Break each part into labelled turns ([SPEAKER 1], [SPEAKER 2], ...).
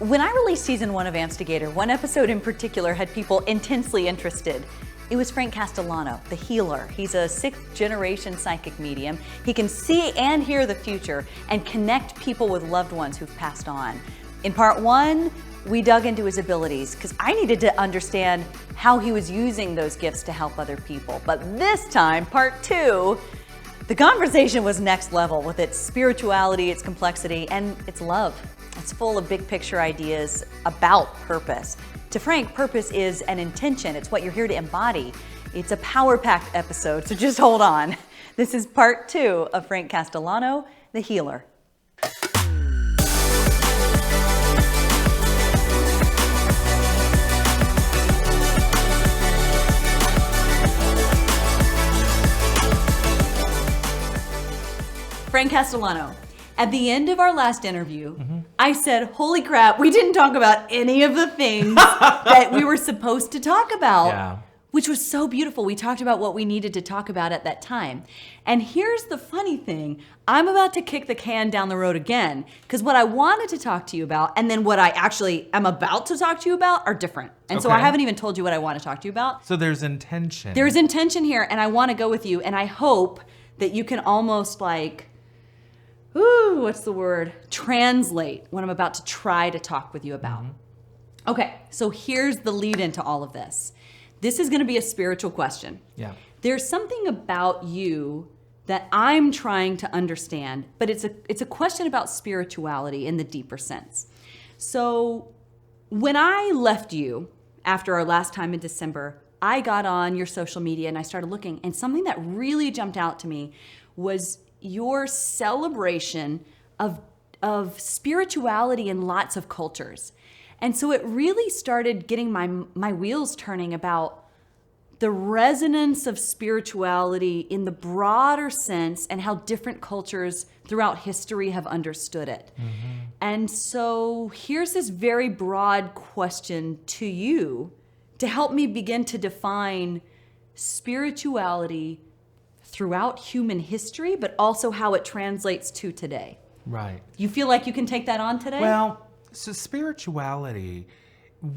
[SPEAKER 1] When I released season 1 of AMPstigator, one episode in particular had people intensely interested. It was Frank Castellano, the healer. He's a 6th generation psychic medium. He can see and hear the future and connect people with loved ones who've passed on. In part 1, we dug into his abilities because I needed to understand how he was using those gifts to help other people. But this time, part 2, the conversation was next level with its spirituality, its complexity, and its love. It's full of big picture ideas about purpose. To Frank, purpose is an intention. It's what you're here to embody. It's a power-packed episode, so just hold on. This is part 2 of Frank Castellano, the healer. Frank Castellano. At the end of our last interview, I said, holy crap, we didn't talk about any of the things that we were supposed to talk about, which was so beautiful. We talked about what we needed to talk about at that time. And here's the funny thing. I'm about to kick the can down the road again, because what I wanted to talk to you about and then what I actually am about to talk to you about are different. And so I haven't even told you what I want to talk to you about.
[SPEAKER 2] So there's intention.
[SPEAKER 1] There's intention here, and I want to go with you, and I hope that you can almost what's the word? Translate what I'm about to try to talk with you about. Okay, so here's the lead into all of this. This is going to be a spiritual question.
[SPEAKER 2] Yeah.
[SPEAKER 1] There's something about you that I'm trying to understand, but it's a question about spirituality in the deeper sense. So when I left you after our last time in December, I got on your social media and I started looking, and something that really jumped out to me was your celebration of spirituality in lots of cultures. And so it really started getting my wheels turning about the resonance of spirituality in the broader sense and how different cultures throughout history have understood it. And so here's this very broad question to you to help me begin to define spirituality throughout human history, but also how it translates to today.
[SPEAKER 2] Right.
[SPEAKER 1] You feel like you can take that on today?
[SPEAKER 2] Well, so spirituality,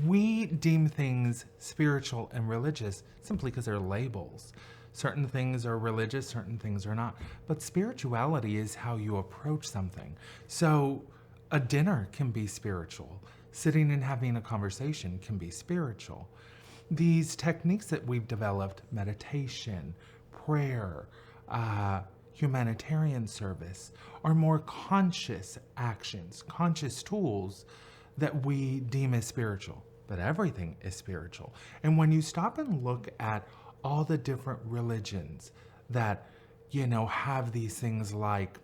[SPEAKER 2] we deem things spiritual and religious simply because they're labels. Certain things are religious, certain things are not. But spirituality is how you approach something. So a dinner can be spiritual. Sitting and having a conversation can be spiritual. These techniques that we've developed, meditation, prayer, humanitarian service, are more conscious actions, conscious tools that we deem as spiritual. But everything is spiritual. And when you stop and look at all the different religions that, have these things like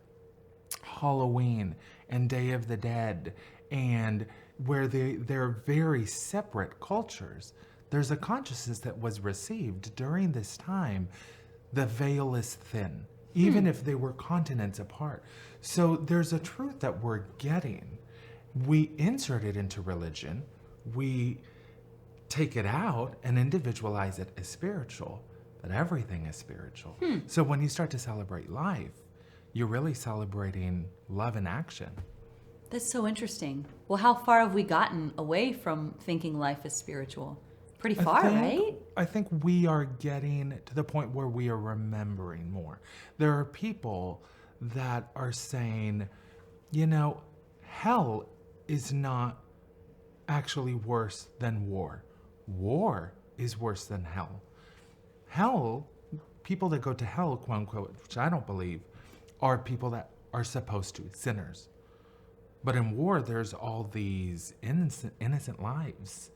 [SPEAKER 2] Halloween and Day of the Dead, and where they're very separate cultures, there's a consciousness that was received during this time. The veil is thin, even if they were continents apart. So there's a truth that we're getting. We insert it into religion, we take it out and individualize it as spiritual, but everything is spiritual. So when you start to celebrate life, you're really celebrating love in action.
[SPEAKER 1] That's so interesting. Well, how far have we gotten away from thinking life is spiritual? Pretty far, right?
[SPEAKER 2] I think we are getting to the point where we are remembering more. There are people that are saying, hell is not actually worse than war. War is worse than hell. Hell, people that go to hell, quote unquote, which I don't believe, are people that are supposed to, sinners. But in war, there's all these innocent lives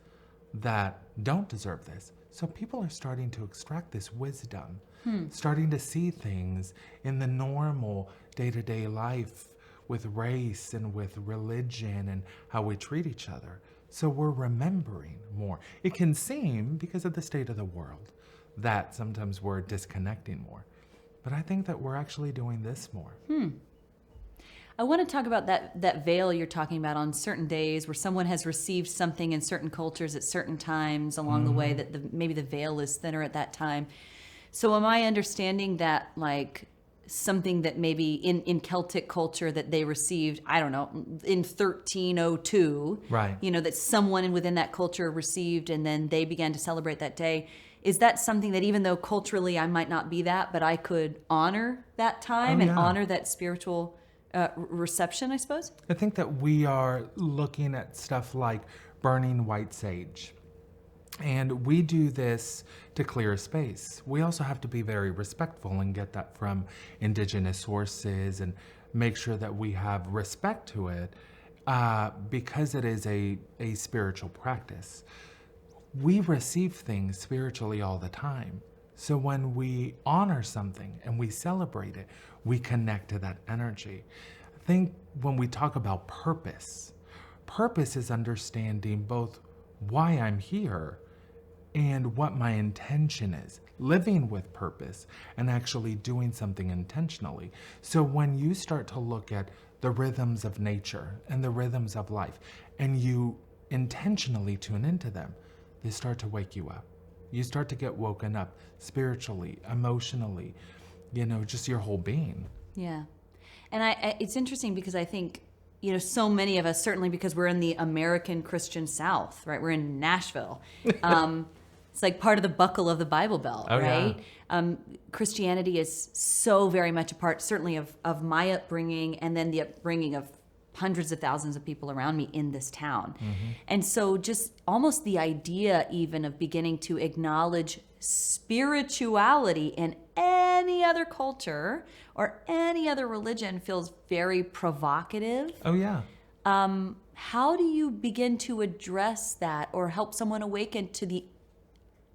[SPEAKER 2] that don't deserve this. So people are starting to extract this wisdom, starting to see things in the normal day-to-day life with race and with religion and how we treat each other. So we're remembering more. It can seem, because of the state of the world, that sometimes we're disconnecting more. But I think that we're actually doing this more.
[SPEAKER 1] I want to talk about that veil you're talking about on certain days where someone has received something in certain cultures at certain times along the way that maybe the veil is thinner at that time. So am I understanding that something that maybe in Celtic culture that they received, I don't know, in 1302,
[SPEAKER 2] Right.
[SPEAKER 1] That someone within that culture received, and then they began to celebrate that day. Is that something that even though culturally I might not be that, but I could honor that time and honor that spiritual reception, I suppose?
[SPEAKER 2] I think that we are looking at stuff like burning white sage. And we do this to clear a space. We also have to be very respectful and get that from indigenous sources and make sure that we have respect to it because it is a spiritual practice. We receive things spiritually all the time. So when we honor something and we celebrate it, we connect to that energy. I think when we talk about purpose, purpose is understanding both why I'm here and what my intention is, living with purpose and actually doing something intentionally. So when you start to look at the rhythms of nature and the rhythms of life, and you intentionally tune into them, they start to wake you up. You start to get woken up spiritually, emotionally, just your whole being.
[SPEAKER 1] Yeah. And it's interesting because I think, so many of us, certainly because we're in the American Christian South, right? We're in Nashville. It's like part of the buckle of the Bible Belt, right? Yeah. Christianity is so very much a part, certainly of my upbringing, and then the upbringing of hundreds of thousands of people around me in this town. Mm-hmm. And so just almost the idea even of beginning to acknowledge spirituality in any other culture or any other religion feels very provocative.
[SPEAKER 2] Oh, yeah.
[SPEAKER 1] How do you begin to address that or help someone awaken to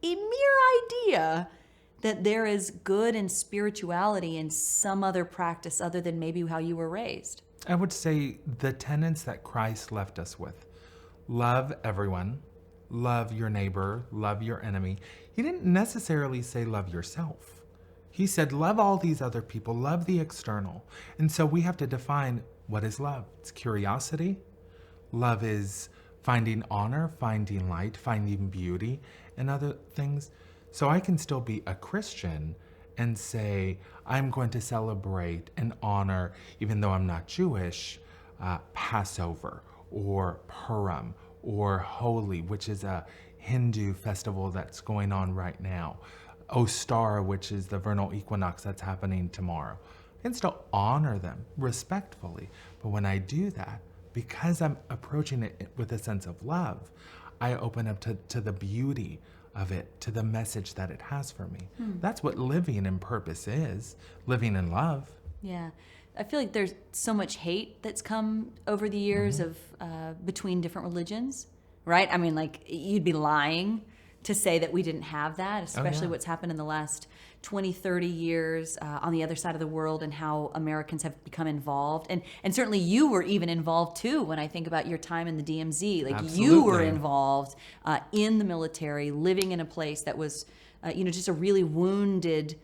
[SPEAKER 1] a mere idea that there is good in spirituality in some other practice other than maybe how you were raised?
[SPEAKER 2] I would say the tenets that Christ left us with. Love everyone, love your neighbor, love your enemy. He didn't necessarily say love yourself. He said love all these other people, love the external. And so we have to define what is love. It's curiosity. Love is finding honor, finding light, finding beauty, and other things. So I can still be a Christian and say, I'm going to celebrate and honor, even though I'm not Jewish, Passover or Purim or Holi, which is a Hindu festival that's going on right now. Ostara, which is the vernal equinox that's happening tomorrow. I can still honor them respectfully. But when I do that, because I'm approaching it with a sense of love, I open up to the beauty of it, to the message that it has for me. That's what living in purpose is, living in love.
[SPEAKER 1] Yeah. I feel like there's so much hate that's come over the years of between different religions, right? I mean, like, you'd be lying to say that we didn't have that, especially what's happened in the last 20, 30 years on the other side of the world and how Americans have become involved. And certainly you were even involved too when I think about your time in the DMZ. Like,
[SPEAKER 2] Absolutely.
[SPEAKER 1] You were involved in the military, living in a place that was, just a really wounded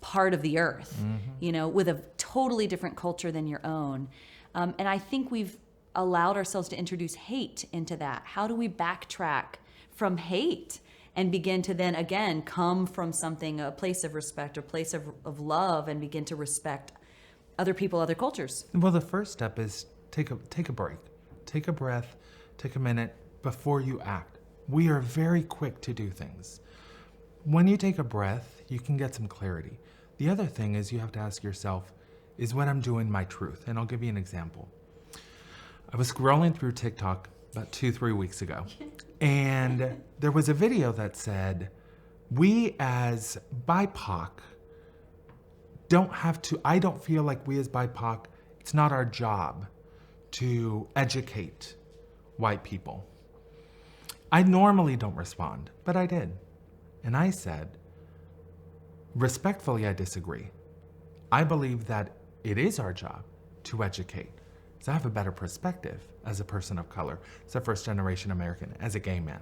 [SPEAKER 1] part of the earth, with a totally different culture than your own. And I think we've allowed ourselves to introduce hate into that. How do we backtrack from hate and begin to then, again, come from something, a place of respect, a place of love, and begin to respect other people, other cultures?
[SPEAKER 2] Well, the first step is take a break. Take a breath, take a minute before you act. We are very quick to do things. When you take a breath, you can get some clarity. The other thing is you have to ask yourself, is what I'm doing my truth? And I'll give you an example. I was scrolling through TikTok about 2-3 weeks ago, and there was a video that said, we as BIPOC I don't feel like we as BIPOC, it's not our job to educate white people. I normally don't respond, but I did. And I said, respectfully, I disagree. I believe that it is our job to educate. So I have a better perspective as a person of color, as a first-generation American, as a gay man.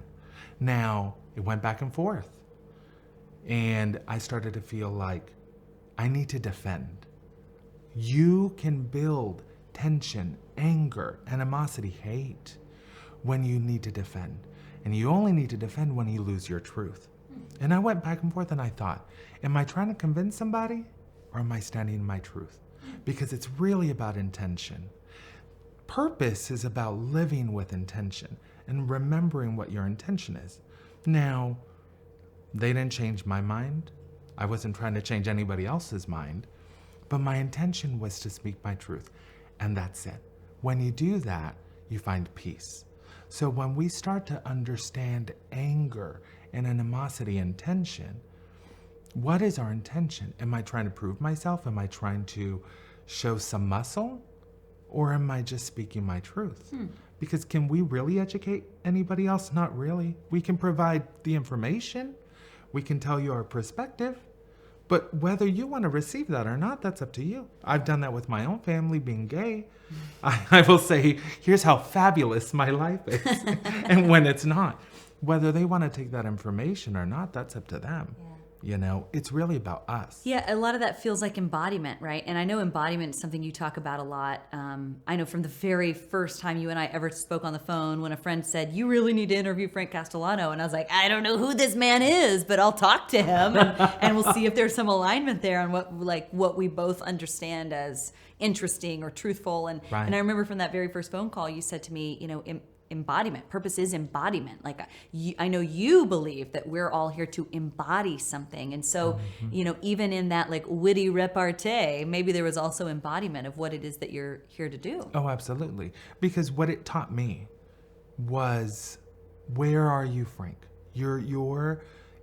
[SPEAKER 2] Now, it went back and forth. And I started to feel like I need to defend. You can build tension, anger, animosity, hate when you need to defend. And you only need to defend when you lose your truth. And I went back and forth and I thought, am I trying to convince somebody? Or or am I standing in my truth? Because it's really about intention. Purpose is about living with intention and remembering what your intention is. Now, they didn't change my mind. I wasn't trying to change anybody else's mind, but my intention was to speak my truth, and that's it. When you do that, you find peace. So when we start to understand anger and animosity and tension, what is our intention? Am I trying to prove myself? Am I trying to show some muscle? Or am I just speaking my truth? Because can we really educate anybody else? Not really. We can provide the information. We can tell you our perspective. But whether you want to receive that or not, that's up to you. I've done that with my own family, being gay. I will say, here's how fabulous my life is. And when it's not, whether they want to take that information or not, that's up to them.
[SPEAKER 1] Yeah.
[SPEAKER 2] You know, it's really about us.
[SPEAKER 1] Yeah, a lot of that feels like embodiment, right? And I know embodiment is something you talk about a lot. I know from the very first time you and I ever spoke on the phone, when a friend said, you really need to interview Frank Castellano. And I was like, I don't know who this man is, but I'll talk to him and we'll see if there's some alignment there on what we both understand as interesting or truthful. And
[SPEAKER 2] Right.
[SPEAKER 1] and I remember from that very first phone call, you said to me, embodiment. Purpose is embodiment. I know you believe that we're all here to embody something. And so, even in that witty repartee, maybe there was also embodiment of what it is that you're here to do.
[SPEAKER 2] Oh, absolutely. Because what it taught me was, where are you, Frank?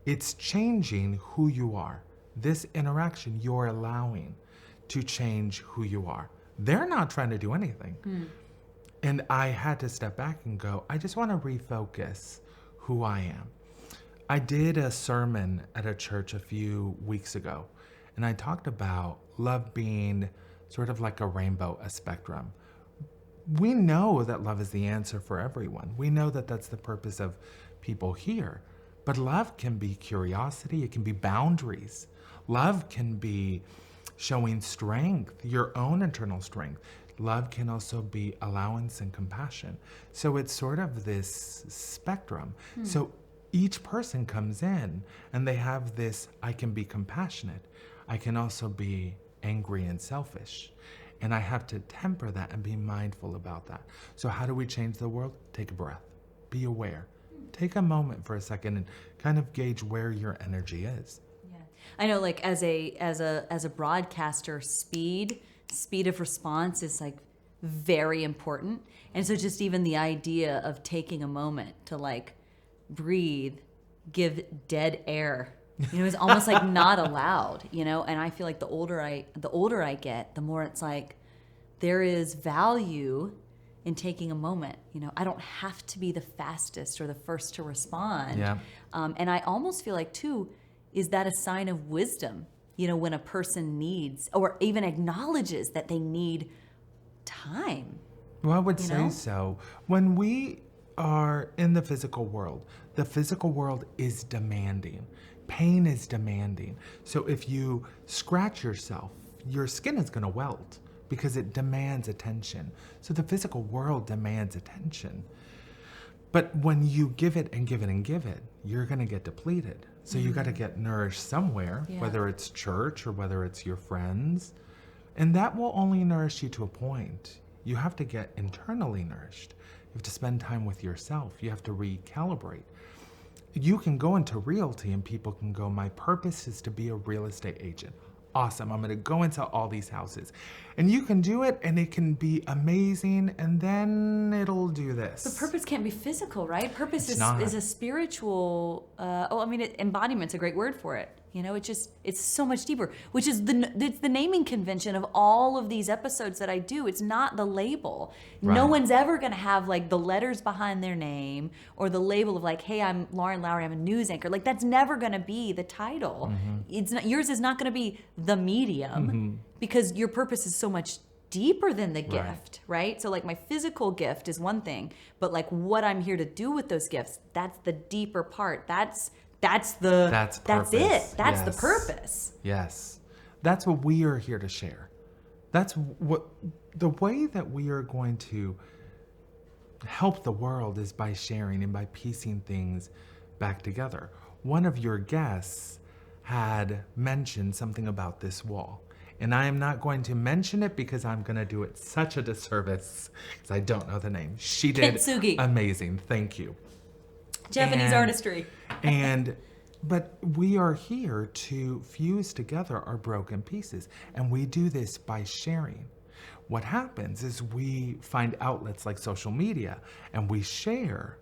[SPEAKER 2] It's changing who you are. This interaction, you're allowing to change who you are. They're not trying to do anything. And I had to step back and go, I just want to refocus who I am. I did a sermon at a church a few weeks ago, and I talked about love being sort of like a rainbow, a spectrum. We know that love is the answer for everyone. We know that that's the purpose of people here. But love can be curiosity. It can be boundaries. Love can be showing strength, your own internal strength. Love can also be allowance and compassion. So it's sort of this spectrum. So each person comes in and they have this, I can be compassionate. I can also be angry and selfish. And I have to temper that and be mindful about that. So how do we change the world? Take a breath. Be aware. Take a moment for a second and kind of gauge where your energy is.
[SPEAKER 1] Yeah. I know as a broadcaster, speed of response is very important. And so just even the idea of taking a moment to breathe, give dead air, is almost not allowed, and I feel like the older I get, the more it's there is value in taking a moment. I don't have to be the fastest or the first to respond.
[SPEAKER 2] Yeah.
[SPEAKER 1] And I almost feel too, is that a sign of wisdom? When a person needs or even acknowledges that they need time.
[SPEAKER 2] Well, I would say so. When we are in the physical world is demanding. Pain is demanding. So if you scratch yourself, your skin is going to welt because it demands attention. So the physical world demands attention. But when you give it and give it and give it, you're going to get depleted. So you got to get nourished somewhere, whether it's church or whether it's your friends. And that will only nourish you to a point. You have to get internally nourished. You have to spend time with yourself. You have to recalibrate. You can go into realty and people can go, my purpose is to be a real estate agent. Awesome, I'm gonna go into all these houses. And you can do it and it can be amazing and then it'll do this.
[SPEAKER 1] But purpose can't be physical, right? Purpose is a spiritual, embodiment's a great word for it. It's so much deeper, which is it's the naming convention of all of these episodes that I do. It's not the label.
[SPEAKER 2] Right.
[SPEAKER 1] No one's ever going to have the letters behind their name or the label of hey, I'm Lauren Lowry, I'm a news anchor. That's never going to be the title. It's not, yours is not going to be the medium because your purpose is so much deeper than the gift, right? So my physical gift is one thing, but what I'm here to do with those gifts, that's the deeper part. That's
[SPEAKER 2] purpose.
[SPEAKER 1] That's it. That's the purpose.
[SPEAKER 2] Yes. That's what we are here to share. That's what the way that we are going to help the world is by sharing and by piecing things back together. One of your guests had mentioned something about this wall. And I am not going to mention it because I'm going to do it such a disservice because I don't know the name. She did
[SPEAKER 1] Kintsugi.
[SPEAKER 2] amazing. Thank you.
[SPEAKER 1] Japanese artistry.
[SPEAKER 2] But we are here to fuse together our broken pieces. And we do this by sharing. What happens is we find outlets like social media and we share.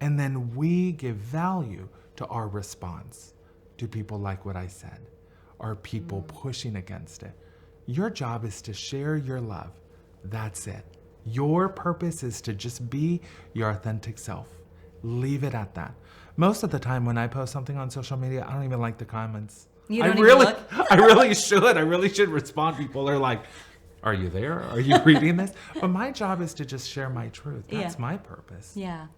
[SPEAKER 2] And then we give value to our response. Do people like what I said? Are people pushing against it? Your job is to share your love. That's it. Your purpose is to just be your authentic self. Leave it at that. Most of the time when I post something on social media, I don't even like the comments.
[SPEAKER 1] You don't even look?
[SPEAKER 2] I really should. I really should respond. People are like, are you there? Are you reading this? But my job is to just share my truth. That's my purpose.
[SPEAKER 1] Yeah.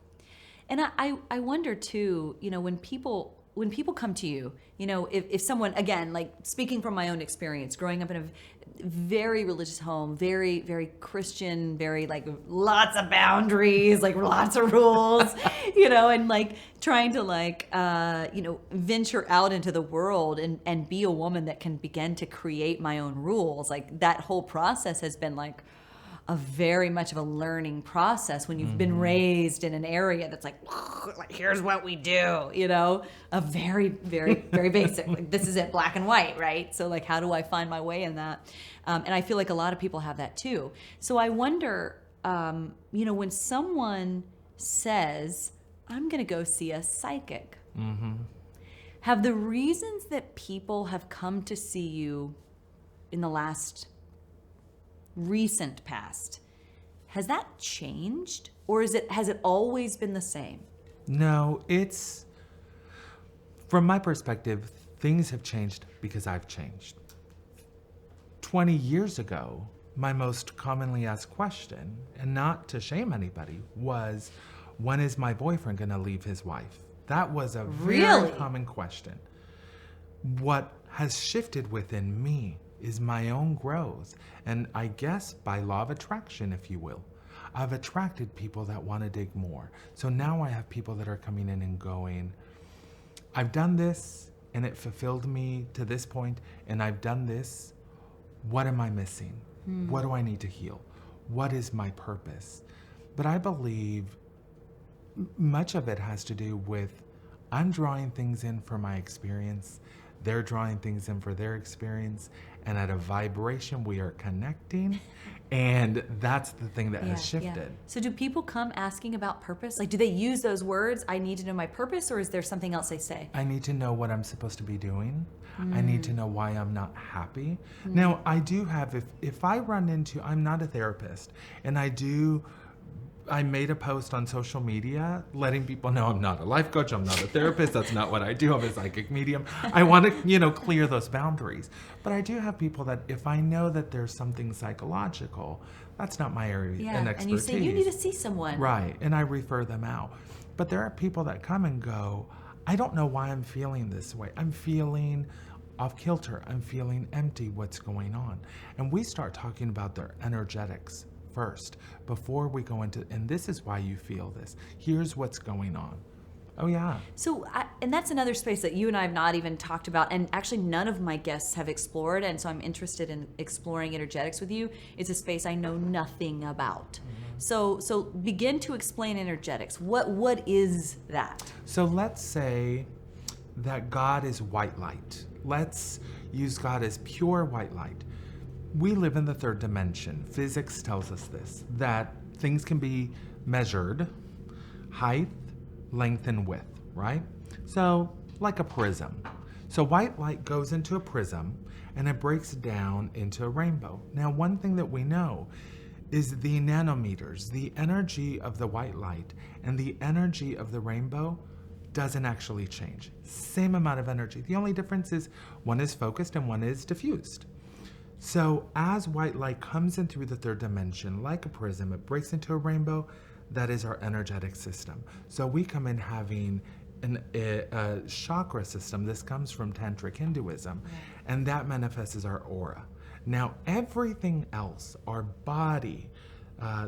[SPEAKER 1] And I wonder too, when people come to you, if someone, again, like speaking from my own experience, growing up in a very religious home, very, very Christian, very like lots of boundaries, like lots of rules, and like trying to like, venture out into the world and be a woman that can begin to create my own rules. Like that whole process has been like a very much of a learning process when you've been raised in an area that's like here's what we do, a very, very, very basic, like this is it, black and white, right? So like, how do I find my way in that? And I feel like a lot of people have that too. So I wonder, when someone says, I'm going to go see a psychic, have the reasons that people have come to see you in the recent past, has that changed, or has it always been the same?
[SPEAKER 2] No, from my perspective, things have changed because I've changed. 20 years ago, my most commonly asked question, and not to shame anybody, was, when is my boyfriend going to leave his wife? That was a very common question. What has shifted within me is my own growth. And I guess by law of attraction, if you will, I've attracted people that want to dig more. So now I have people that are coming in and going, I've done this and it fulfilled me to this point, and I've done this. What am I missing? What do I need to heal? What is my purpose? But I believe much of it has to do with I'm drawing things in for my experience. They're drawing things in for their experience, and at a vibration we are connecting, and that's the thing that has shifted.
[SPEAKER 1] Yeah. So do people come asking about purpose? Like, do they use those words, I need to know my purpose, or is there something else they say?
[SPEAKER 2] I need to know what I'm supposed to be doing. I need to know why I'm not happy. Now, I do have, if I run into, I'm not a therapist, and I made a post on social media letting people know I'm not a life coach, I'm not a therapist, that's not what I do, I'm a psychic medium. I want to, clear those boundaries. But I do have people that if I know that there's something psychological, that's not my area and expertise.
[SPEAKER 1] And you say, you need to see someone.
[SPEAKER 2] Right, and I refer them out. But there are people that come and go, I don't know why I'm feeling this way. I'm feeling off kilter, I'm feeling empty, what's going on? And we start talking about their energetics first before we go into, and this is why you feel this. Here's what's going on. Oh yeah.
[SPEAKER 1] So, and that's another space that you and I have not even talked about, and actually none of my guests have explored, and so I'm interested in exploring energetics with you. It's a space I know nothing about. So begin to explain energetics. What is that?
[SPEAKER 2] So let's say that God is white light. Let's use God as pure white light. We live in the third dimension. Physics tells us this, that things can be measured, height, length, and width, right? So, like a prism. So white light goes into a prism, and it breaks down into a rainbow. Now, one thing that we know is the nanometers, the energy of the white light and the energy of the rainbow doesn't actually change. Same amount of energy. The only difference is one is focused and one is diffused. So as white light comes in through the third dimension, like a prism, it breaks into a rainbow. That is our energetic system. So we come in having a chakra system. This comes from Tantric Hinduism, and that manifests as our aura. Now, everything else, our body,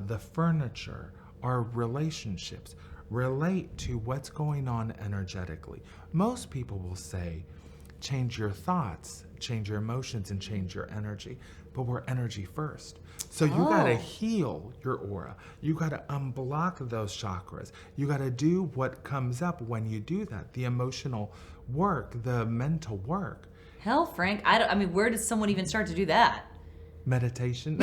[SPEAKER 2] the furniture, our relationships, relate to what's going on energetically. Most people will say, change your thoughts, change your emotions, and change your energy. But we're energy first. So you gotta heal your aura. You gotta unblock those chakras. You gotta do what comes up when you do that. The emotional work, the mental work.
[SPEAKER 1] Hell, Frank, where does someone even start to do that?
[SPEAKER 2] Meditation.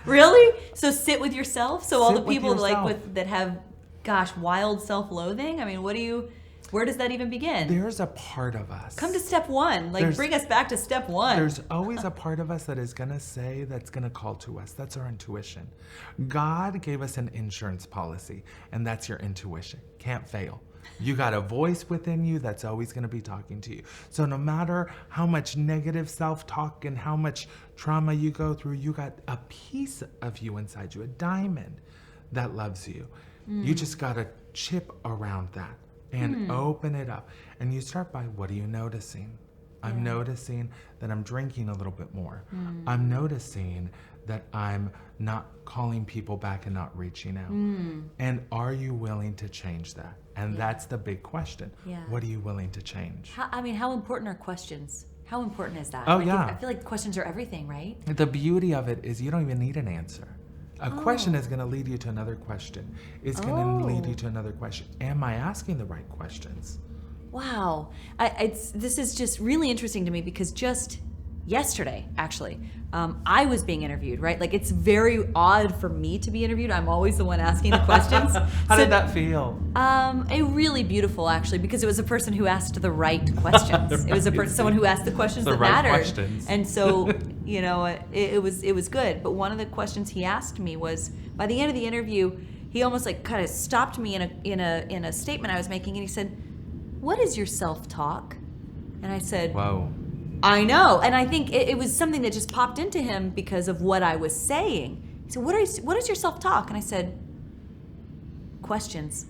[SPEAKER 1] Really? So sit with yourself? So all
[SPEAKER 2] Sit
[SPEAKER 1] the
[SPEAKER 2] with
[SPEAKER 1] people
[SPEAKER 2] yourself.
[SPEAKER 1] that have, wild self-loathing? I mean, where does that even begin?
[SPEAKER 2] There's a part of us.
[SPEAKER 1] Come to step one. Bring us back to step one.
[SPEAKER 2] There's always a part of us that is going to say, that's going to call to us. That's our intuition. God gave us an insurance policy, and that's your intuition. Can't fail. You got a voice within you that's always going to be talking to you. So no matter how much negative self-talk and how much trauma you go through, you got a piece of you inside you, a diamond that loves you. You just got to chip around that and open it up. And you start by, what are you noticing? I'm noticing that I'm drinking a little bit more. I'm noticing that I'm not calling people back and not reaching out. And are you willing to change that? And that's the big question.
[SPEAKER 1] Yeah.
[SPEAKER 2] What are you willing to change?
[SPEAKER 1] How important are questions? How important is that?
[SPEAKER 2] Oh,
[SPEAKER 1] I feel like questions are everything, right?
[SPEAKER 2] The beauty of it is you don't even need an answer. A question is going to lead you to another question. It's going to lead you to another question. Am I asking the right questions?
[SPEAKER 1] Wow. This is just really interesting to me because just yesterday, actually, I was being interviewed, right? Like, it's very odd for me to be interviewed. I'm always the one asking the questions.
[SPEAKER 2] How did that feel?
[SPEAKER 1] Really beautiful, actually, because it was a person who asked the right questions. It was someone who asked the questions that mattered.
[SPEAKER 2] Questions.
[SPEAKER 1] And so, it was good. But one of the questions he asked me was, by the end of the interview, he almost kind of stopped me in a statement I was making, and he said, "What is your self-talk?" And I said,
[SPEAKER 2] Whoa.
[SPEAKER 1] I know. And I think it was something that just popped into him because of what I was saying. He said, what is your self-talk? And I said, questions.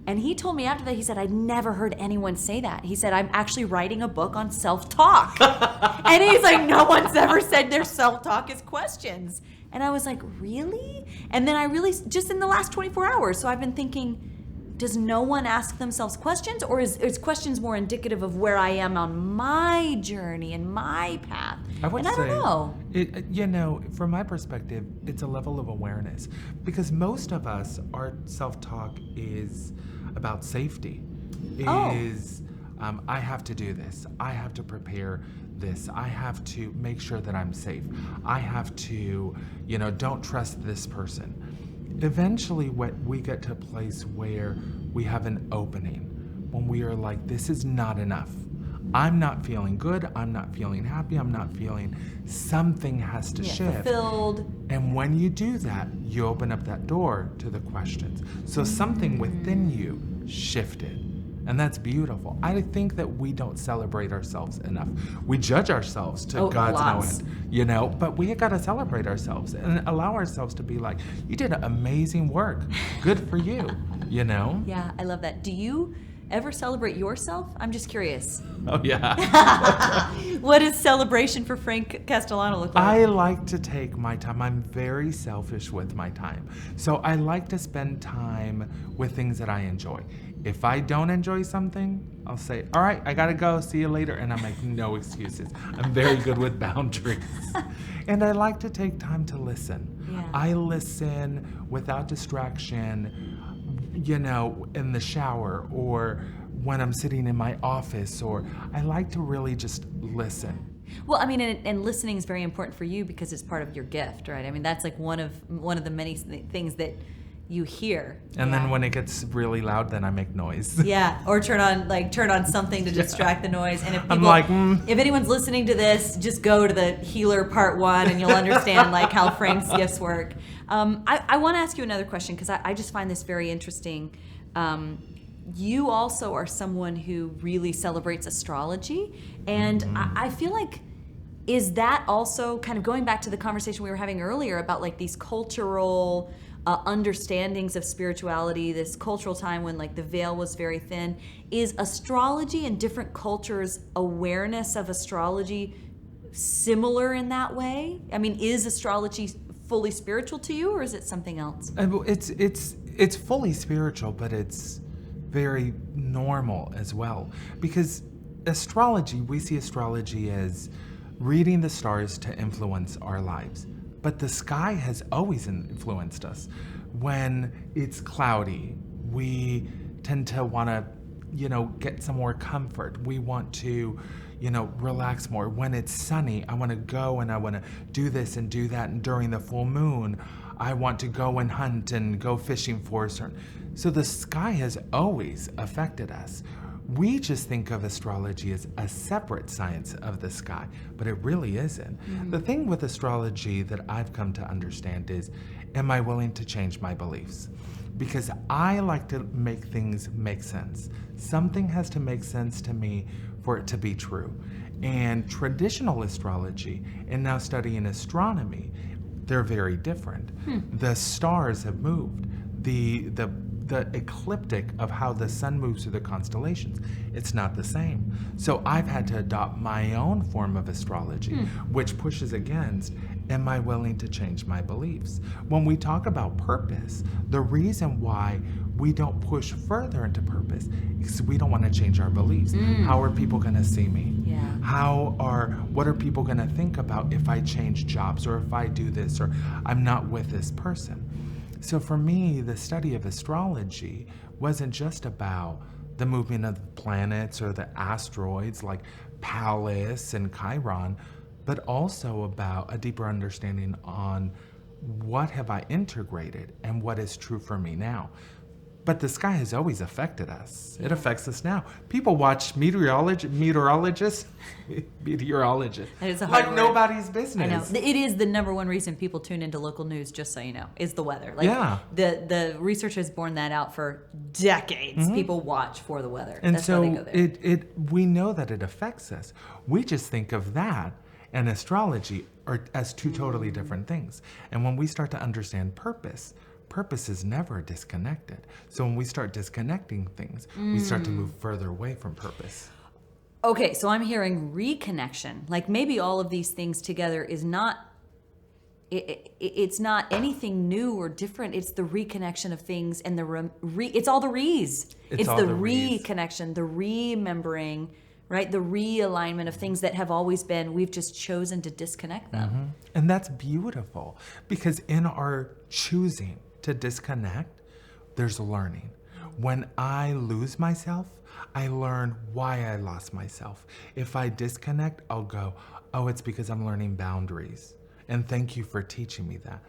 [SPEAKER 1] And he told me after that, he said, I'd never heard anyone say that. He said, I'm actually writing a book on self-talk. And he's like, no one's ever said their self-talk is questions. And I was like, really? And then I really, just in the last 24 hours, so I've been thinking, does no one ask themselves questions, or is questions more indicative of where I am on my journey and my path?
[SPEAKER 2] I would say,
[SPEAKER 1] don't know.
[SPEAKER 2] From my perspective, it's a level of awareness, because most of us, our self-talk is about safety. I have to do this. I have to prepare this. I have to make sure that I'm safe. I have to, don't trust this person. Eventually, we get to a place where we have an opening, when we are like, this is not enough. I'm not feeling good. I'm not feeling happy. I'm not feeling, something has to shift.
[SPEAKER 1] Fulfilled.
[SPEAKER 2] And when you do that, you open up that door to the questions. So something within you shifted. And that's beautiful. I think that we don't celebrate ourselves enough. We judge ourselves to God's no end, but we got to celebrate ourselves and allow ourselves to be like, you did amazing work. Good for you,
[SPEAKER 1] Yeah, I love that. Do you ever celebrate yourself? I'm just curious.
[SPEAKER 2] Oh, yeah.
[SPEAKER 1] What does celebration for Frank Castellano look like?
[SPEAKER 2] I like to take my time. I'm very selfish with my time. So I like to spend time with things that I enjoy. If I don't enjoy something, I'll say, all right, I gotta go, see you later. And I make no excuses. I'm very good with boundaries. And I like to take time to listen.
[SPEAKER 1] Yeah.
[SPEAKER 2] I listen without distraction, in the shower or when I'm sitting in my office, or I like to really just listen.
[SPEAKER 1] Well, I mean, and listening is very important for you because it's part of your gift, right? I mean, that's like one of the many things that you hear.
[SPEAKER 2] And then when it gets really loud, then I make noise.
[SPEAKER 1] Yeah, or turn on something to distract the noise. And if people,
[SPEAKER 2] I'm like,
[SPEAKER 1] if anyone's listening to this, just go to the Healer Part 1 and you'll understand how Frank's gifts work. I want to ask you another question because I just find this very interesting. You also are someone who really celebrates astrology, and I feel like, is that also kind of going back to the conversation we were having earlier about these cultural understandings of spirituality, this cultural time when the veil was very thin? Is astrology in different cultures, awareness of astrology similar in that way? I mean, is astrology fully spiritual to you, or is it something else?
[SPEAKER 2] It's fully spiritual, but it's very normal as well. Because astrology, we see astrology as reading the stars to influence our lives. But the sky has always influenced us. When it's cloudy, we tend to want to, get some more comfort. We want to, relax more. When it's sunny, I want to go and I want to do this and do that. And during the full moon, I want to go and hunt and go fishing for a certain. So the sky has always affected us. We just think of astrology as a separate science of the sky, but it really isn't. Mm-hmm. The thing with astrology that I've come to understand is, am I willing to change my beliefs? Because I like to make things make sense. Something has to make sense to me for it to be true. And traditional astrology, and now studying astronomy, they're very different. The stars have moved. The ecliptic of how the sun moves through the constellations, it's not the same. So I've had to adopt my own form of astrology, which pushes against, am I willing to change my beliefs? When we talk about purpose, the reason why we don't push further into purpose is we don't want to change our beliefs. How are people going to see me?
[SPEAKER 1] Yeah.
[SPEAKER 2] What are people going to think about if I change jobs, or if I do this, or I'm not with this person? So for me, the study of astrology wasn't just about the movement of the planets or the asteroids like Pallas and Chiron, but also about a deeper understanding on what have I integrated and what is true for me now. But the sky has always affected us. It affects us now. People watch meteorologists.
[SPEAKER 1] That is a hard
[SPEAKER 2] like
[SPEAKER 1] word.
[SPEAKER 2] Nobody's business.
[SPEAKER 1] I know. It is the number one reason people tune into local news, just so you know, is the weather. The research has borne that out for decades. People watch for the weather.
[SPEAKER 2] And
[SPEAKER 1] that's
[SPEAKER 2] so
[SPEAKER 1] why they go there.
[SPEAKER 2] we know that it affects us. We just think of that and astrology as two totally different things. And when we start to understand purpose is never disconnected. So when we start disconnecting things, we start to move further away from purpose.
[SPEAKER 1] Okay, so I'm hearing reconnection. Like maybe all of these things together is not, it's not anything new or different. It's the reconnection of things and it's all the re's. It's the reconnection, the remembering, right? The realignment of things that have always been, we've just chosen to disconnect them.
[SPEAKER 2] And that's beautiful, because in our choosing to disconnect, there's learning. When I lose myself, I learn why I lost myself. If I disconnect, I'll go, oh, it's because I'm learning boundaries. And thank you for teaching me that.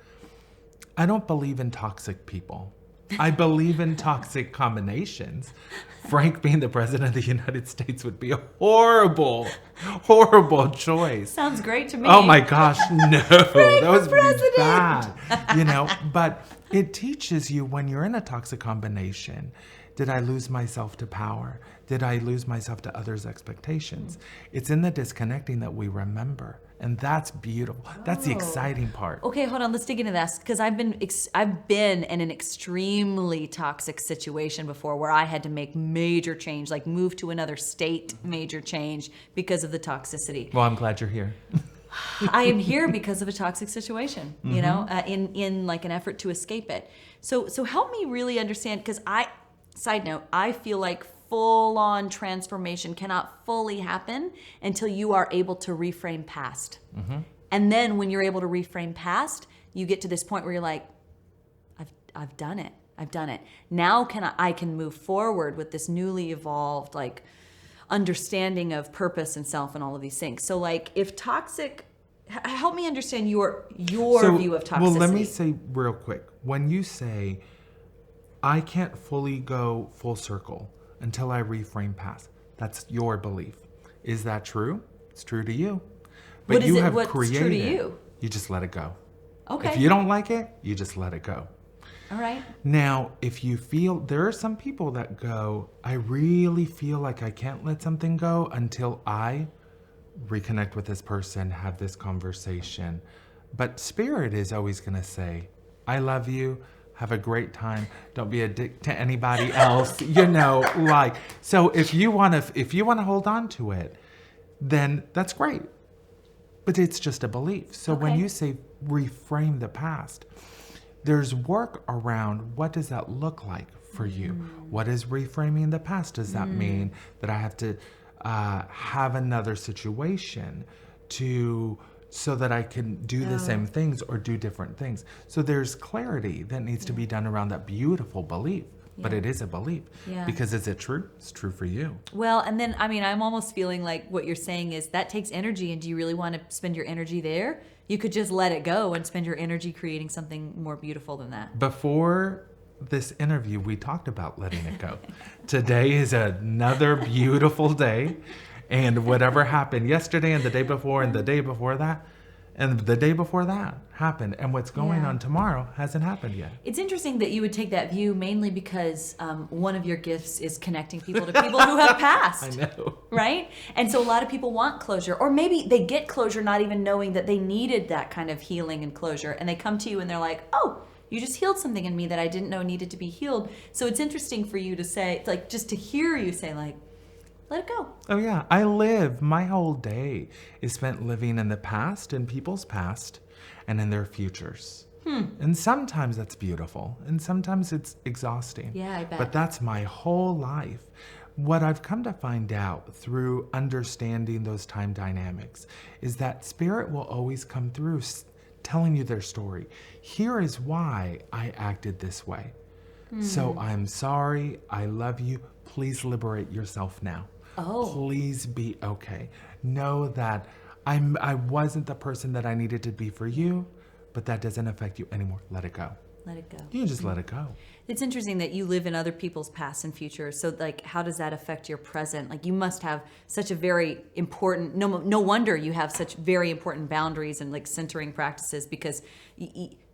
[SPEAKER 2] I don't believe in toxic people. I believe in toxic combinations. Frank being the president of the United States would be a horrible, horrible choice.
[SPEAKER 1] Sounds great to me.
[SPEAKER 2] Oh my gosh, no.
[SPEAKER 1] Frank
[SPEAKER 2] That was
[SPEAKER 1] for president.
[SPEAKER 2] bad. But it teaches you when you're in a toxic combination, did I lose myself to power? Did I lose myself to others' expectations? It's in the disconnecting that we remember. And that's beautiful. That's the exciting part.
[SPEAKER 1] Okay, hold on. Let's dig into this, because I've been in an extremely toxic situation before where I had to make major change, like move to another state, major change because of the toxicity.
[SPEAKER 2] Well, I'm glad you're here.
[SPEAKER 1] I am here because of a toxic situation, in like an effort to escape it. So help me really understand, because side note, I feel like full-on transformation cannot fully happen until you are able to reframe past. And then when you're able to reframe past, you get to this point where you're like, I've done it. I've done it. Now I can move forward with this newly evolved like understanding of purpose and self and all of these things. So like if toxic, help me understand your view of toxicity.
[SPEAKER 2] Well, let me say real quick. When you say, I can't fully go full circle until I reframe past, that's your belief. Is that true? It's true to you. But what's true to you? You just let it go.
[SPEAKER 1] Okay.
[SPEAKER 2] If you don't like it, you just let it go.
[SPEAKER 1] All right.
[SPEAKER 2] Now, if you feel, there are some people that go, I really feel like I can't let something go until I reconnect with this person, have this conversation. But Spirit is always going to say, I love you. Have a great time. Don't be a dick to anybody else. So if you want to hold on to it, then that's great. But it's just a belief. So when you say reframe the past, there's work around what does that look like for you? What is reframing the past? Does that mean that I have to have another situation so that I can do the same things or do different things? So there's clarity that needs to be done around that beautiful belief. But it is a belief.
[SPEAKER 1] Yeah.
[SPEAKER 2] Because is it true? It's true for you.
[SPEAKER 1] Well, and then, I mean, I'm almost feeling like what you're saying is that takes energy. And do you really want to spend your energy there? You could just let it go and spend your energy creating something more beautiful than that.
[SPEAKER 2] Before this interview, we talked about letting it go. Today is another beautiful day. And whatever happened yesterday and the day before and the day before that, and the day before that happened. And what's going on tomorrow hasn't happened yet.
[SPEAKER 1] It's interesting that you would take that view mainly because one of your gifts is connecting people to people who have passed.
[SPEAKER 2] I know.
[SPEAKER 1] Right? And so a lot of people want closure. Or maybe they get closure not even knowing that they needed that kind of healing and closure. And they come to you and they're like, oh, you just healed something in me that I didn't know needed to be healed. So it's interesting for you to say, like, just to hear you say, like, let it go.
[SPEAKER 2] Oh, yeah. My whole day is spent living in the past, in people's past, and in their futures. And sometimes that's beautiful, and sometimes it's exhausting.
[SPEAKER 1] Yeah, I bet.
[SPEAKER 2] But that's my whole life. What I've come to find out through understanding those time dynamics is that spirit will always come through telling you their story. Here is why I acted this way. So I'm sorry. I love you. Please liberate yourself now.
[SPEAKER 1] Oh.
[SPEAKER 2] Please be okay. Know that I wasn't the person that I needed to be for you, but that doesn't affect you anymore. Let it go.
[SPEAKER 1] Let it go.
[SPEAKER 2] You can just let it go.
[SPEAKER 1] It's interesting that you live in other people's past and future. So, like, how does that affect your present? Like, you must have such a very important. No wonder you have such very important boundaries and like centering practices, because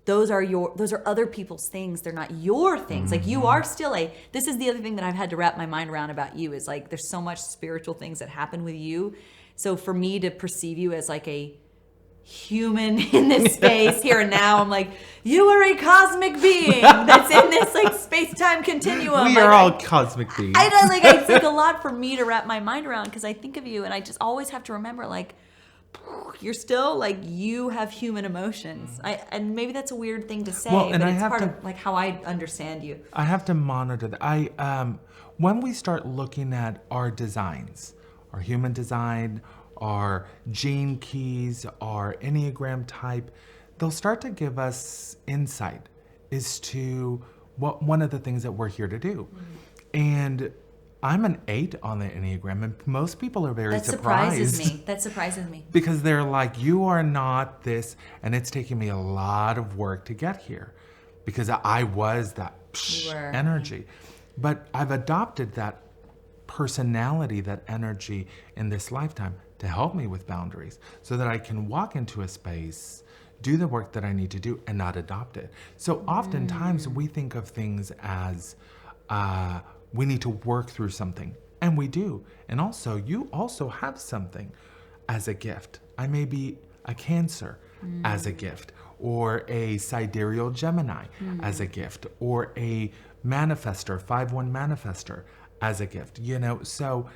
[SPEAKER 1] those are other people's things. They're not your things. Like, you are still this is the other thing that I've had to wrap my mind around about you is like, there's so much spiritual things that happen with you. So for me to perceive you as like a human in this space here and now, I'm like, you are a cosmic being that's in this like space-time continuum.
[SPEAKER 2] We are all cosmic beings.
[SPEAKER 1] I know, like, it's like a lot for me to wrap my mind around, because I think of you and I just always have to remember, like, you're still like, you have human emotions. And maybe that's a weird thing to say, but it's part of like how I understand you.
[SPEAKER 2] I have to monitor that. When we start looking at our designs, our human design, our gene keys, our enneagram type, they'll start to give us insight as to what one of the things that we're here to do. And I'm an 8 on the enneagram, and most people are very surprised.
[SPEAKER 1] That surprises me.
[SPEAKER 2] Because they're like, you are not this, and it's taken me a lot of work to get here, because I was that energy. But I've adopted that personality, that energy in this lifetime to help me with boundaries, so that I can walk into a space, do the work that I need to do, and not adopt it. So oftentimes we think of things as we need to work through something, and we do. And also, you also have something as a gift. I may be a Cancer as a gift, or a sidereal Gemini as a gift, or a manifester, 5-1 manifester as a gift, so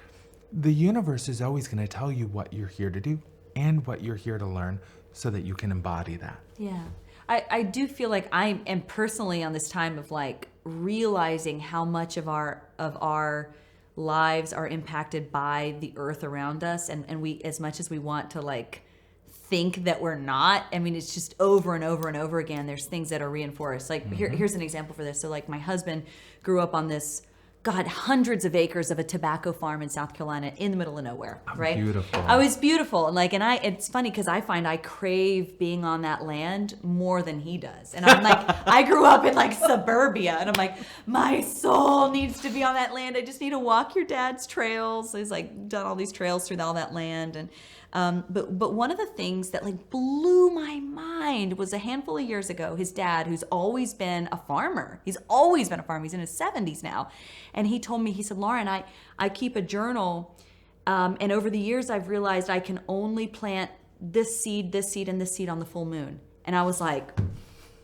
[SPEAKER 2] the universe is always going to tell you what you're here to do and what you're here to learn, so that you can embody that.
[SPEAKER 1] Yeah. I do feel like I am personally on this time of like realizing how much of our lives are impacted by the earth around us, and we, as much as we want to like think that we're not, I mean, it's just over and over and over again, there's things that are reinforced. Like here's an example for this. So like, my husband grew up on this, hundreds of acres of a tobacco farm in South Carolina in the middle of nowhere, right?
[SPEAKER 2] Beautiful.
[SPEAKER 1] Oh, it's beautiful. And like, it's funny because I find I crave being on that land more than he does. And I'm like, I grew up in like suburbia, and I'm like, my soul needs to be on that land. I just need to walk your dad's trails. He's like done all these trails through all that land. And but one of the things that like blew my mind was a handful of years ago, his dad, who's always been a farmer, he's in his 70s now, and he told me, he said, Lauren, I keep a journal, and over the years I've realized I can only plant this seed, and this seed on the full moon. And I was like,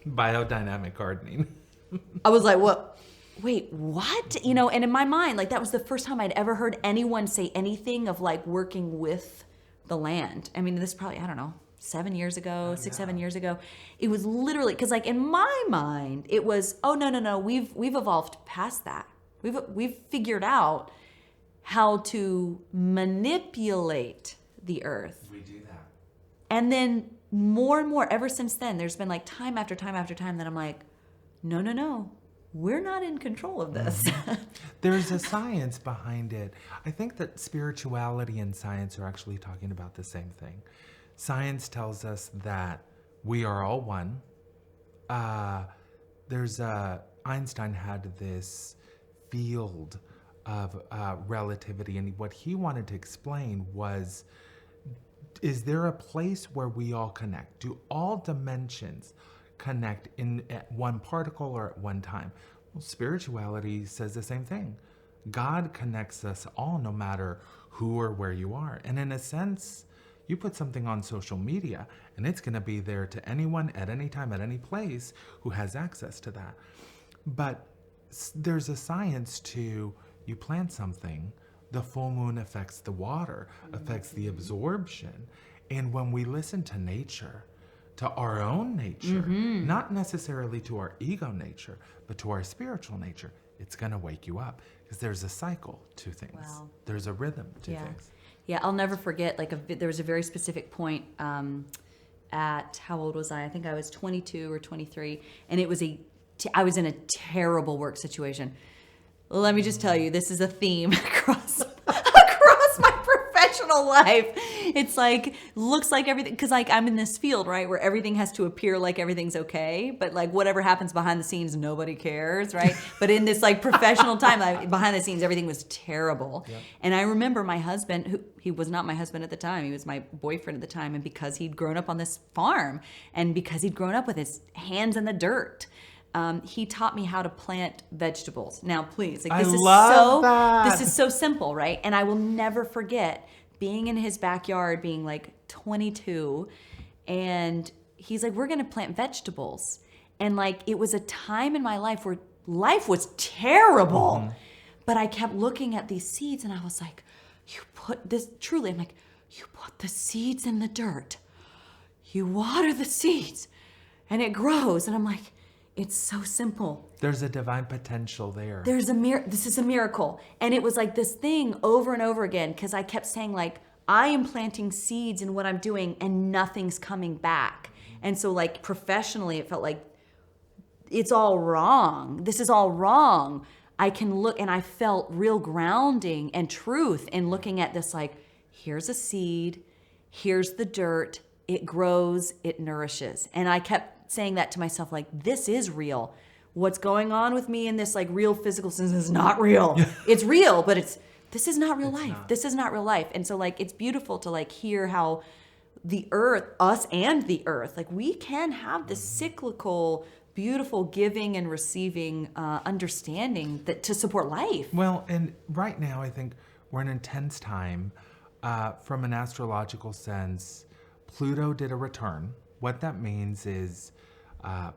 [SPEAKER 2] biodynamic gardening.
[SPEAKER 1] I was like, what? Wait, what? And in my mind, like, that was the first time I'd ever heard anyone say anything of like working with the land. I mean, this is probably, I don't know, 7 years ago, 7 years ago. It was literally, because like in my mind, it was, oh no, we've evolved past that. We've figured out how to manipulate the earth.
[SPEAKER 2] We do that.
[SPEAKER 1] And then more and more, ever since then, there's been like time after time after time that I'm like, no, we're not in control of this.
[SPEAKER 2] There's a science behind it. I think that spirituality and science are actually talking about the same thing. Science tells us that we are all one. Einstein had this field of relativity, and what he wanted to explain was, is there a place where we all connect? Do all dimensions connect at one particle or at one time? Well, spirituality says the same thing. God connects us all, no matter who or where you are. And in a sense, you put something on social media and it's going to be there to anyone at any time, at any place who has access to that. But there's a science to, you plant something, the full moon affects the water, affects the absorption. And when we listen to nature, to our own nature, not necessarily to our ego nature, but to our spiritual nature, it's going to wake you up, because there's a cycle to things.
[SPEAKER 1] Wow.
[SPEAKER 2] There's a rhythm to things.
[SPEAKER 1] Yeah, I'll never forget, there was a very specific point at, how old was I? I think I was 22 or 23, and I was in a terrible work situation. Let me just tell you, this is a theme across my professional life. It's like, looks like everything, because like I'm in this field, right, where everything has to appear like everything's okay, but like whatever happens behind the scenes, nobody cares, right? But in this like professional time, like, behind the scenes, everything was terrible. Yep. And I remember my husband, he was not my husband at the time, he was my boyfriend at the time, and because he'd grown up on this farm, and because he'd grown up with his hands in the dirt, he taught me how to plant vegetables. Now, please, like this is so simple, right? And I will never forget being in his backyard, being like 22, and he's like, "We're gonna plant vegetables." And like, it was a time in my life where life was terrible, but I kept looking at these seeds, and I was like, "You put this truly." I'm like, "You put the seeds in the dirt, you water the seeds, and it grows." And I'm like, it's so simple.
[SPEAKER 2] There's a divine potential there.
[SPEAKER 1] This is a miracle. And it was like this thing over and over again, because I kept saying like, I am planting seeds in what I'm doing and nothing's coming back. And so like professionally, it felt like it's all wrong. This is all wrong. I can look, and I felt real grounding and truth in looking at this, like, here's a seed, here's the dirt, it grows, it nourishes. And I kept saying that to myself, like, this is real. What's going on with me in this like real physical sense is not real. It's real, but this is not real life. This is not real life. And so like, it's beautiful to like hear how the earth, us and the earth, like we can have this cyclical, beautiful giving and receiving understanding that to support life.
[SPEAKER 2] Well, and right now I think we're in an intense time from an astrological sense. Pluto did a return. What that means is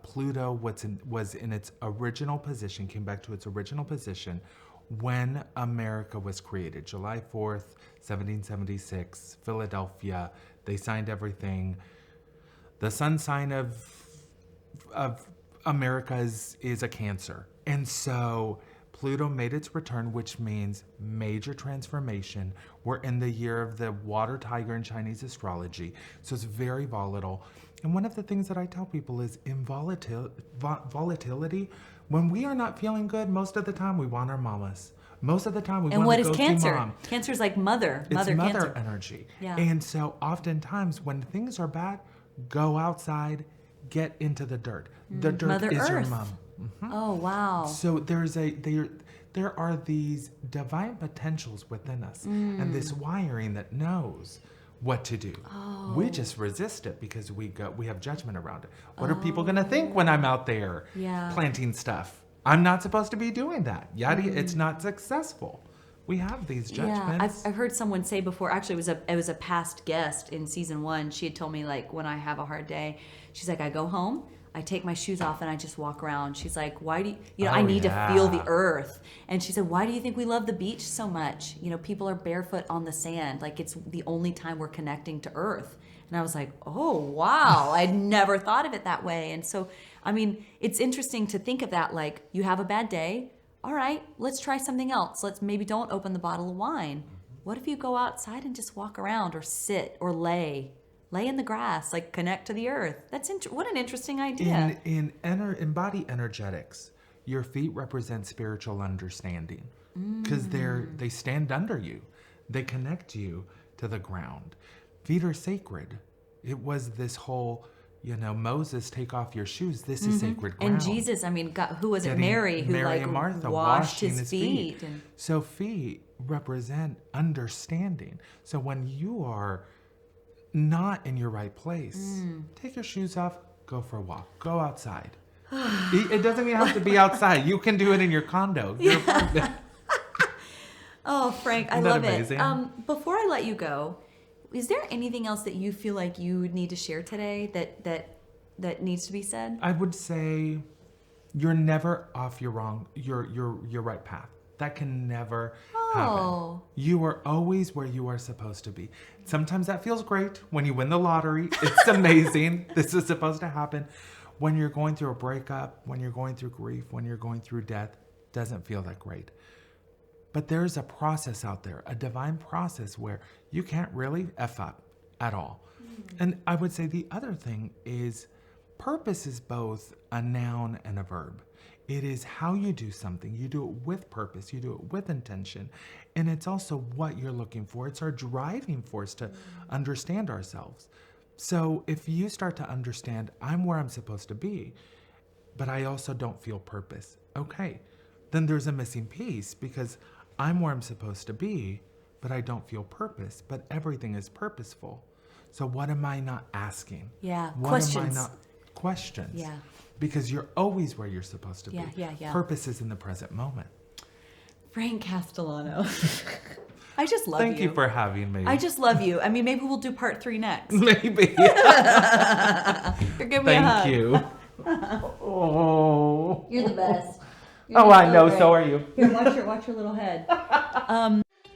[SPEAKER 2] Pluto was in its original position, came back to its original position when America was created. July 4th, 1776, Philadelphia. They signed everything. The sun sign of America is a Cancer. And so Pluto made its return, which means major transformation. We're in the year of the water tiger in Chinese astrology, so it's very volatile. And one of the things that I tell people is in volatility, when we are not feeling good, most of the time we want our mamas. Most of the time we want to go see mom. And what is
[SPEAKER 1] Cancer? Cancer is like mother.
[SPEAKER 2] It's mother
[SPEAKER 1] Cancer
[SPEAKER 2] energy.
[SPEAKER 1] Yeah.
[SPEAKER 2] And so oftentimes when things are bad, go outside, get into the dirt. The dirt
[SPEAKER 1] Mother
[SPEAKER 2] is
[SPEAKER 1] Earth.
[SPEAKER 2] your mom.
[SPEAKER 1] Oh, wow.
[SPEAKER 2] So there are these divine potentials within us and this wiring that knows what to do.
[SPEAKER 1] Oh.
[SPEAKER 2] We just resist it because we have judgment around it. What are people going to think when I'm out there planting stuff? I'm not supposed to be doing that. It's not successful. We have these judgments.
[SPEAKER 1] I've heard someone say before, actually it was a past guest in season 1. She had told me like, when I have a hard day, she's like, I go home, I take my shoes off and I just walk around. She's like, why do you know, I need to feel the earth. And she said, why do you think we love the beach so much? You know, people are barefoot on the sand. Like, it's the only time we're connecting to earth. And I was like, oh, wow, I'd never thought of it that way. And so, I mean, it's interesting to think of that, like, you have a bad day. All right, let's try something else. Let's maybe don't open the bottle of wine. What if you go outside and just walk around or sit or lay in the grass, like connect to the earth? That's what an interesting idea.
[SPEAKER 2] In embody energetics, your feet represent spiritual understanding because they stand under you. They connect you to the ground. Feet are sacred. It was this whole, you know, Moses, take off your shoes. This is sacred ground.
[SPEAKER 1] And Jesus, I mean, God, who was it? Mary, who
[SPEAKER 2] Mary
[SPEAKER 1] like
[SPEAKER 2] and Martha
[SPEAKER 1] washed his feet.
[SPEAKER 2] So feet represent understanding. So when you are not in your right place, take your shoes off, go for a walk, go outside. It doesn't even have to be outside. You can do it in your condo, your apartment.
[SPEAKER 1] Oh, Frank, I
[SPEAKER 2] Isn't that
[SPEAKER 1] love
[SPEAKER 2] amazing?
[SPEAKER 1] it. Before I let you go, is there anything else that you feel like you need to share today that needs to be said?
[SPEAKER 2] I would say you're never off your right path. That can never happen. You are always where you are supposed to be. Sometimes that feels great when you win the lottery. It's amazing. This is supposed to happen. When you're going through a breakup, when you're going through grief, when you're going through death, doesn't feel that great. But there's a process out there, a divine process where you can't really F up at all. And I would say the other thing is purpose is both a noun and a verb. It is how you do something. You do it with purpose. You do it with intention. And it's also what you're looking for. It's our driving force to understand ourselves. So if you start to understand, I'm where I'm supposed to be, but I also don't feel purpose. Okay, then there's a missing piece because I'm where I'm supposed to be, but I don't feel purpose. But everything is purposeful. So what am I not asking?
[SPEAKER 1] Yeah,
[SPEAKER 2] what
[SPEAKER 1] questions.
[SPEAKER 2] am I not? Questions.
[SPEAKER 1] Yeah.
[SPEAKER 2] Because you're always where you're supposed to be.
[SPEAKER 1] Yeah.
[SPEAKER 2] Purpose is in the present moment.
[SPEAKER 1] Frank Castellano. I just love you.
[SPEAKER 2] Thank you for having me.
[SPEAKER 1] I just love you. I mean, maybe we'll do part 3 next.
[SPEAKER 2] Maybe.
[SPEAKER 1] You're giving me a hug.
[SPEAKER 2] Thank you. Oh.
[SPEAKER 1] You're the best.
[SPEAKER 2] I know. So are you.
[SPEAKER 1] Here, watch your little head.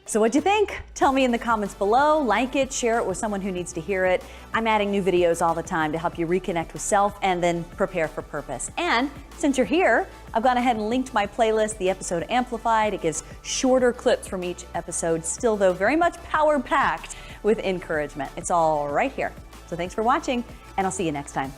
[SPEAKER 1] So what'd you think? Tell me in the comments below. Like it, share it with someone who needs to hear it. I'm adding new videos all the time to help you reconnect with self and then prepare for purpose. And since you're here, I've gone ahead and linked my playlist, the episode Amplified. It gives shorter clips from each episode, still though very much power-packed with encouragement. It's all right here. So thanks for watching, and I'll see you next time.